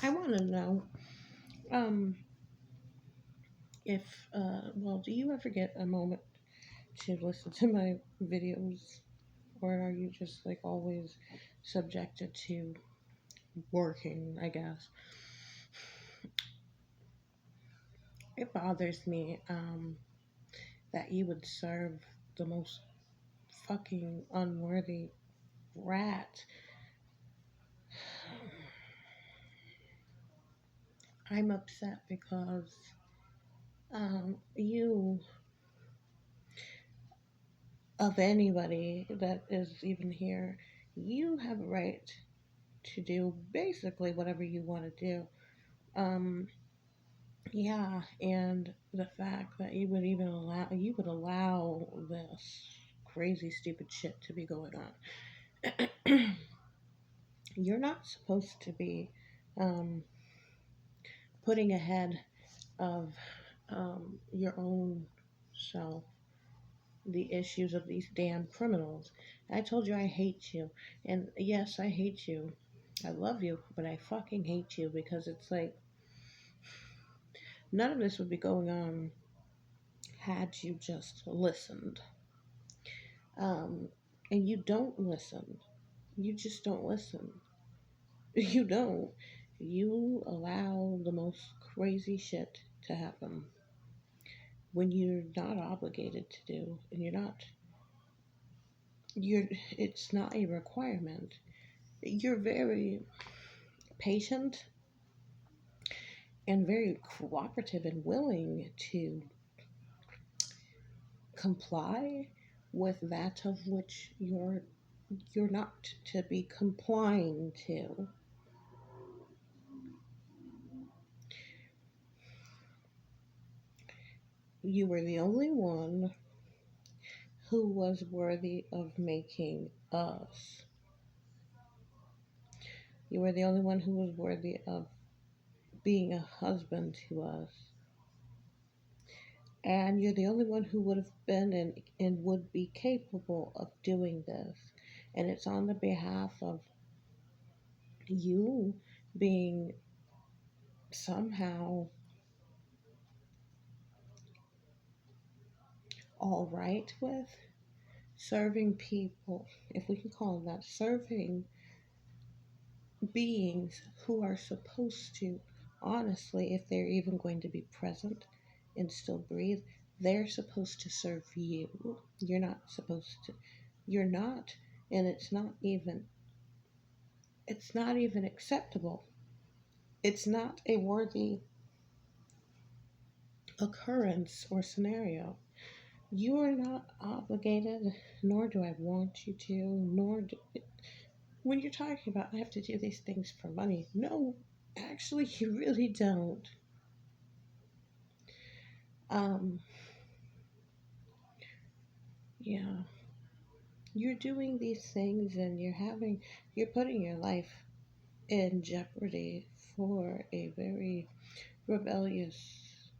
I want to know, um, if, well, do you ever get a moment to listen to my videos, or are you just like always subjected to working, I guess? It bothers me, that you would serve the most fucking unworthy rat. I'm upset because, you, of anybody that is even here, you have a right to do basically whatever you want to do. Um, yeah, and the fact that you would allow this crazy stupid shit to be going on. You're not supposed to be, um, putting ahead of, your own self the issues of these damn criminals. I told you I hate you. And yes, I hate you. I love you, but I fucking hate you because it's like none of this would be going on had you just listened. Um, and you don't listen. You just don't listen. You don't. You allow the most crazy shit to happen when you're not obligated to do, and you're it's not a requirement. You're very patient and very cooperative and willing to comply with that of which you're not to be complying to. You were the only one who was worthy of making us. You were the only one who was worthy of being a husband to us. And you're the only one who would have been and would be capable of doing this. And it's on the behalf of you being somehow all right with serving people, if we can call them that, serving beings who are supposed to, honestly, if they're even going to be present and still breathe, they're supposed to serve you. You're not supposed to. You're not, and it's not even acceptable. It's not a worthy occurrence or scenario. You are not obligated, nor do I want you to, nor do, when you're talking about I have to do these things for money. No, actually, you really don't. Um, yeah, you're doing these things and you're putting your life in jeopardy for a very rebellious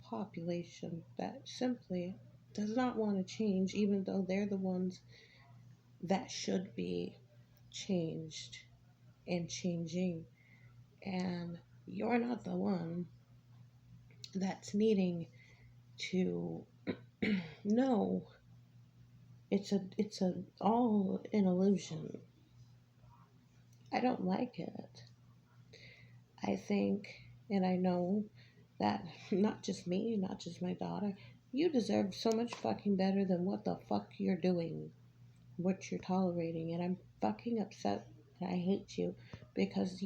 population that simply does not want to change, even though they're the ones that should be changed and changing. And you're not the one that's needing to know it's a all an illusion. I don't like it. I think and I know that not just me, not just my daughter, you deserve so much fucking better than what the fuck you're doing, what you're tolerating, and I'm fucking upset and I hate you because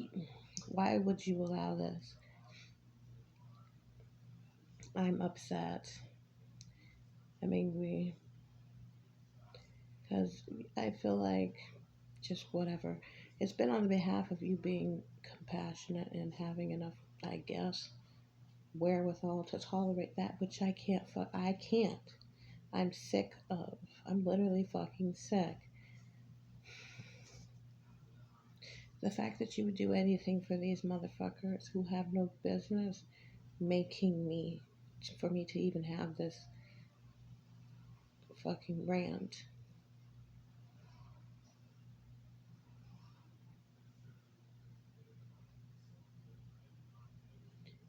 why would you allow this? I'm upset. I'm angry because I feel like just whatever. It's been on behalf of you being compassionate and having enough, I guess, wherewithal to tolerate that, which I can't. I can't. I'm sick of. I'm literally fucking sick. The fact that you would do anything for these motherfuckers who have no business making me, for me to even have this fucking rant.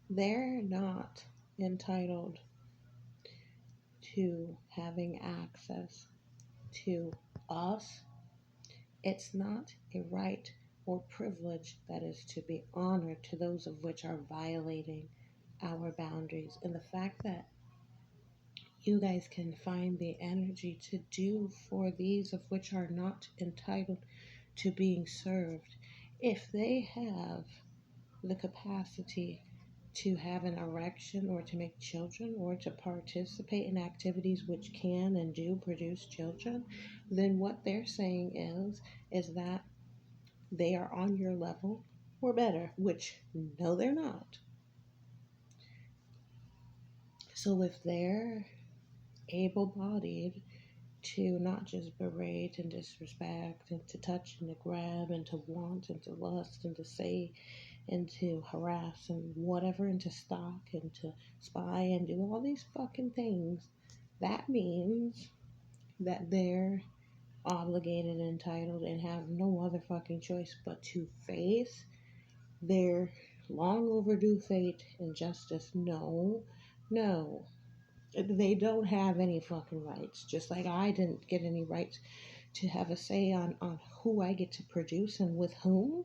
They're not entitled to having access to us. It's not a right or privilege that is to be honored to those of which are violating our boundaries. And the fact that you guys can find the energy to do for these of which are not entitled to being served, if they have the capacity to have an erection or to make children or to participate in activities which can and do produce children, then what they're saying is that they are on your level or better, which no they're not. So if they're able-bodied to not just berate and disrespect and to touch and to grab and to want and to lust and to say and to harass and whatever and to stalk and to spy and do all these fucking things, that means that they're obligated, entitled, and have no other fucking choice but to face their long overdue fate and justice. No, no. They don't have any fucking rights. Just like I didn't get any rights to have a say on who I get to produce and with whom.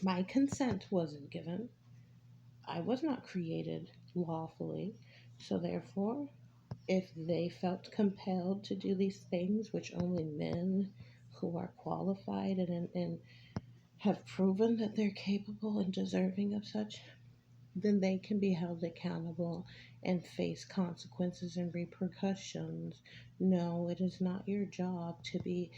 My consent wasn't given. I was not created lawfully. So therefore, if they felt compelled to do these things, which only men who are qualified and have proven that they're capable and deserving of such, then they can be held accountable and face consequences and repercussions. No, it is not your job to be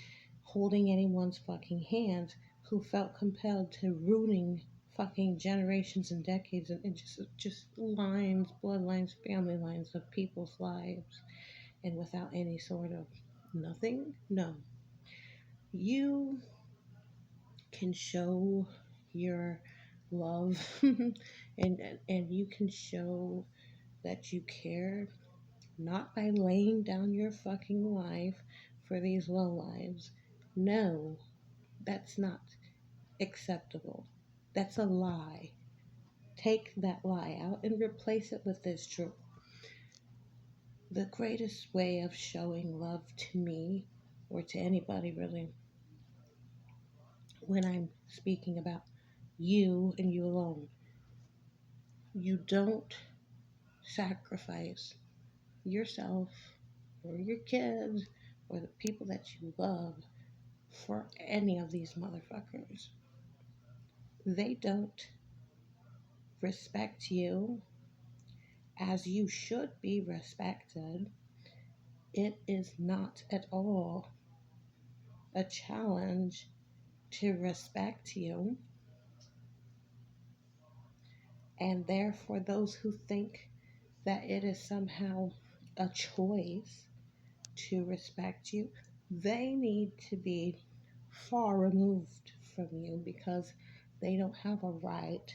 holding anyone's fucking hand who felt compelled to ruining fucking generations and decades and just lines, bloodlines, family lines of people's lives and without any sort of nothing. No. You can show your love and you can show that you care not by laying down your fucking life for these low lives. No, that's not acceptable. That's a lie. Take that lie out and replace it with this truth. The greatest way of showing love to me or to anybody really when I'm speaking about you and you alone, you don't sacrifice yourself or your kids or the people that you love for any of these motherfuckers. They don't respect you as you should be respected. It is not at all a challenge to respect you. And therefore, those who think that it is somehow a choice to respect you, they need to be far removed from you because they don't have a right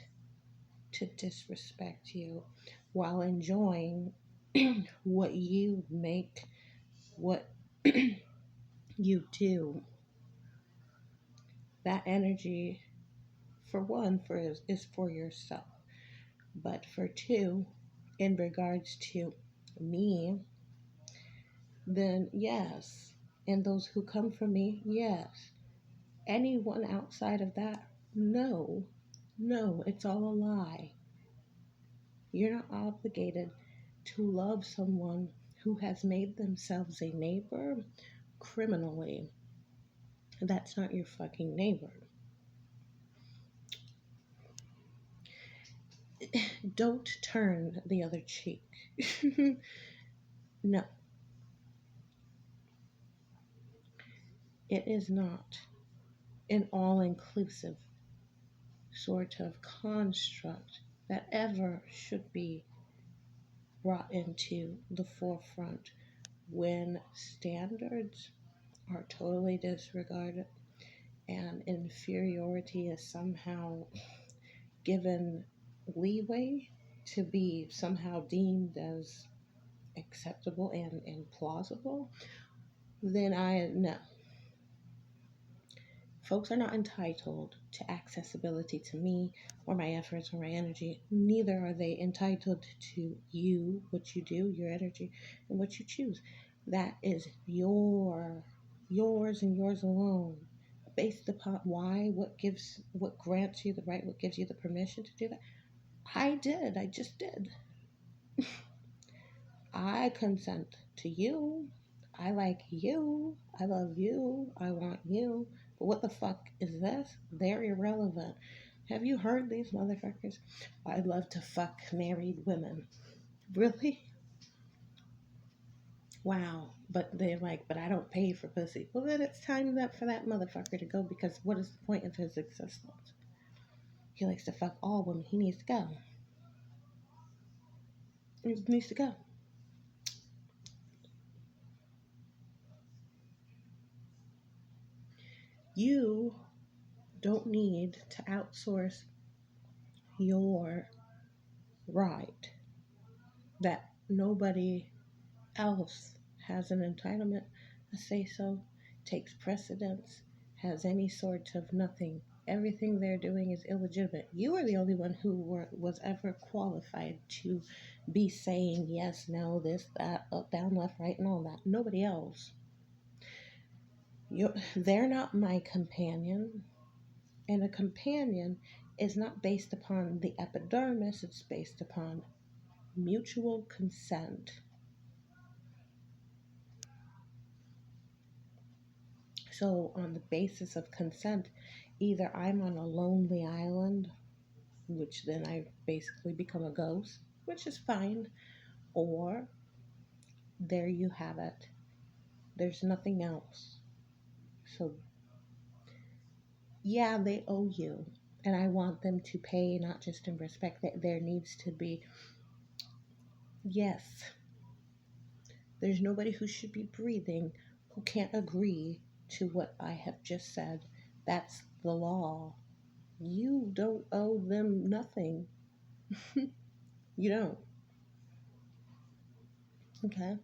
to disrespect you while enjoying what you make, what you do. That energy, for one, is for yourself. But for two, in regards to me, then yes. And those who come from me, yes. Anyone outside of that, no. No, it's all a lie. You're not obligated to love someone who has made themselves a neighbor criminally. That's not your fucking neighbor. Don't turn the other cheek. No, it is not an all inclusive sort of construct that ever should be brought into the forefront when standards are totally disregarded and inferiority is somehow given leeway to be somehow deemed as acceptable and plausible, then I no. Folks are not entitled to accessibility to me or my efforts or my energy. Neither are they entitled to you, what you do, your energy, and what you choose. That is yours and yours alone. Based upon why, what grants you the right, what gives you the permission to do that. I just did. I consent to you. I like you. I love you. I want you. But what the fuck is this? They're irrelevant. Have you heard these motherfuckers? I'd love to fuck married women. Really? Wow. But they're like, but I don't pay for pussy. Well, then it's time for that motherfucker to go, because what is the point of his existence? He likes to fuck all women. He needs to go. He needs to go. You don't need to outsource your right that nobody else has an entitlement, a say so, takes precedence, has any sort of nothing. Everything they're doing is illegitimate. You are the only one who was ever qualified to be saying yes, no, this, that, up, down, left, right, and all that. Nobody else. They're not my companion. And a companion is not based upon the epidermis, it's based upon mutual consent. So, on the basis of consent, either I'm on a lonely island, which then I basically become a ghost, which is fine, or there you have it. There's nothing else. So, yeah, they owe you. And I want them to pay, not just in respect, that there needs to be, yes, there's nobody who should be breathing who can't agree to what I have just said. That's the law. You don't owe them nothing. You don't. Okay?